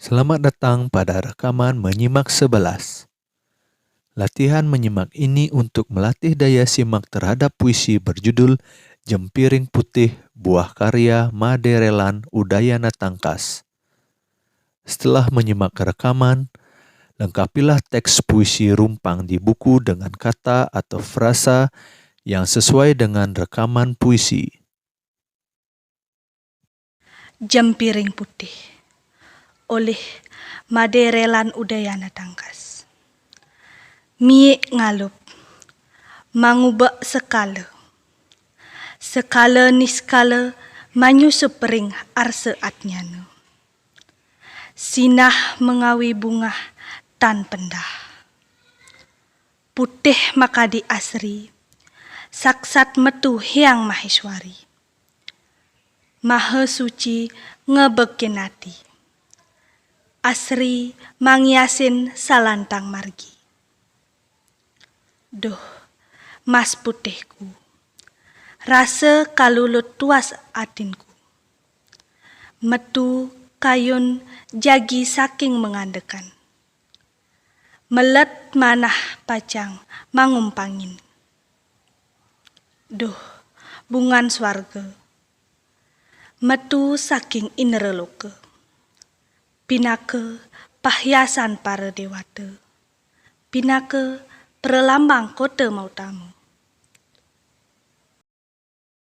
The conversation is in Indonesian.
Selamat datang pada rekaman Menyimak 11. Latihan menyimak ini untuk melatih daya simak terhadap puisi berjudul Jempiring Putih buah karya Maderelan Udayana Tangkas. Setelah menyimak rekaman, lengkapilah teks puisi rumpang di buku dengan kata atau frasa yang sesuai dengan rekaman puisi. Jempiring Putih oleh Maderelan Udayana Tangkas. Mie ngalup, mangubak sekala. Sekala niskala manyu sepering arse atnyana. Sinah mengawi bunga tan pendah. Putih makadi asri, saksat metu hyang maheswari. Maha suci ngebekinati. Asri mangyasin salantang margi. Duh, mas putihku, rasa kalulut tuas atinku. Metu kayun jagi saking mengandekan. Melet manah pacang mangumpangin. Duh, bungan swarga. Metu saking inereloke. Pinake pahyasan para dewata. Pinake perlambang kota mautamu.